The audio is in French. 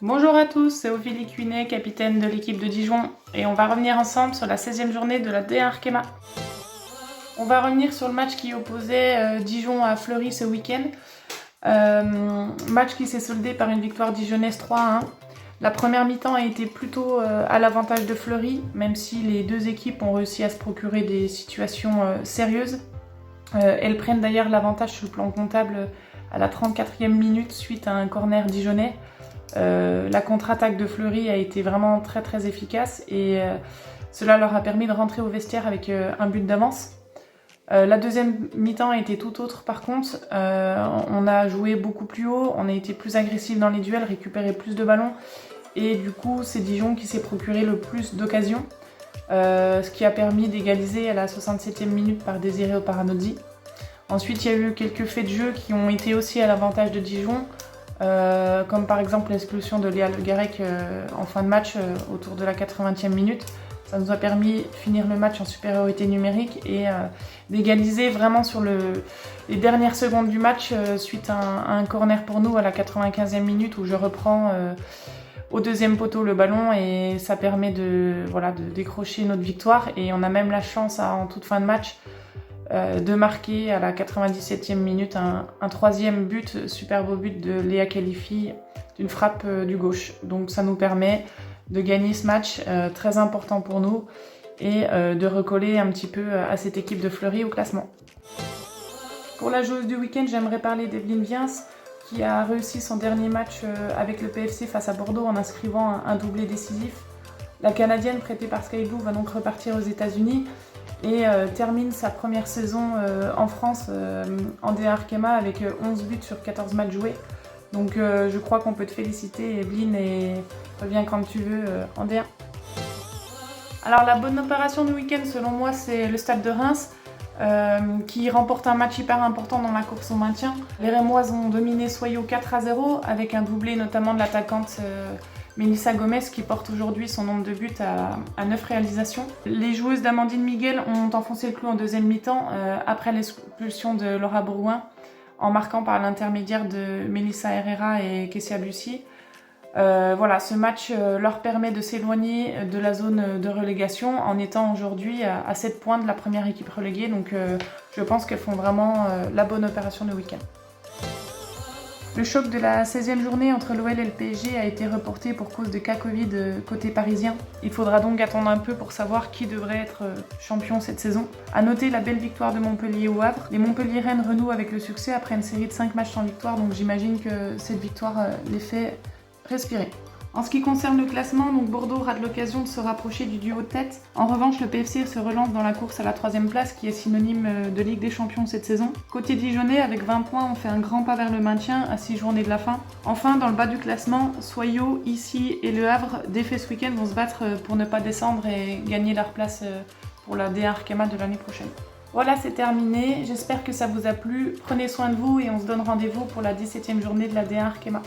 Bonjour à tous, c'est Ophélie Cuinet, capitaine de l'équipe de Dijon, et on va revenir ensemble sur la 16e journée de la D1 Arkema. On va revenir sur le match qui opposait Dijon à Fleury ce week-end. Match qui s'est soldé par une victoire dijonnaise 3-1. La première mi-temps a été plutôt à l'avantage de Fleury, même si les deux équipes ont réussi à se procurer des situations sérieuses. Elles prennent d'ailleurs l'avantage sur le plan comptable à la 34e minute suite à un corner dijonnais. La contre-attaque de Fleury a été vraiment très efficace et cela leur a permis de rentrer au vestiaire avec un but d'avance. La deuxième mi-temps a été tout autre par contre. On a joué beaucoup plus haut, on a été plus agressif dans les duels, récupéré plus de ballons et du coup c'est Dijon qui s'est procuré le plus d'occasions, ce qui a permis d'égaliser à la 67e minute par Désiré Oparanozzi. Ensuite il y a eu quelques faits de jeu qui ont été aussi à l'avantage de Dijon. Comme par exemple l'expulsion de Léa Le Garec en fin de match autour de la 80e minute. Ça nous a permis de finir le match en supériorité numérique et d'égaliser vraiment sur les dernières secondes du match suite à un corner pour nous à la 95e minute où je reprends au deuxième poteau le ballon et ça permet de décrocher notre victoire et on a même la chance en toute fin de match de marquer à la 97e minute un troisième but, super beau but de Léa Khalifi d'une frappe du gauche. Donc ça nous permet de gagner ce match très important pour nous et de recoller un petit peu à cette équipe de Fleury au classement. Pour la joueuse du week-end, j'aimerais parler d'Evelyne Viens qui a réussi son dernier match avec le PFC face à Bordeaux en inscrivant un doublé décisif. La Canadienne prêtée par Sky Blue va donc repartir aux États-Unis et termine sa première saison en France en D1 Arkema avec 11 buts sur 14 matchs joués. Donc je crois qu'on peut te féliciter Evelyne et reviens quand tu veux en D1. Alors la bonne opération du week-end selon moi c'est le Stade de Reims qui remporte un match hyper important dans la course au maintien. Les Rémoises ont dominé Soyaux 4-0 avec un doublé notamment de l'attaquante Mélissa Gomez qui porte aujourd'hui son nombre de buts à 9 réalisations. Les joueuses d'Amandine Miguel ont enfoncé le clou en deuxième mi-temps après l'expulsion de Laura Bourgoin en marquant par l'intermédiaire de Melissa Herrera et Kessia Bussy. Ce match leur permet de s'éloigner de la zone de relégation en étant aujourd'hui à 7 points de la première équipe reléguée. Donc je pense qu'elles font vraiment la bonne opération de week-end. Le choc de la 16e journée entre l'OL et le PSG a été reporté pour cause de cas Covid côté parisien. Il faudra donc attendre un peu pour savoir qui devrait être champion cette saison. A noter la belle victoire de Montpellier au Havre. Les Montpelliéraines renouent avec le succès après une série de 5 matchs sans victoire, donc j'imagine que cette victoire les fait respirer. En ce qui concerne le classement, donc Bordeaux rate l'occasion de se rapprocher du duo de tête. En revanche, le PFC se relance dans la course à la 3e place qui est synonyme de Ligue des Champions cette saison. Côté Dijonnais, avec 20 points, on fait un grand pas vers le maintien à 6 journées de la fin. Enfin, dans le bas du classement, Soyaux, Issy et Le Havre, défaits ce week-end, vont se battre pour ne pas descendre et gagner leur place pour la D1 Arkema de l'année prochaine. Voilà, c'est terminé. J'espère que ça vous a plu. Prenez soin de vous et on se donne rendez-vous pour la 17e journée de la D1 Arkema.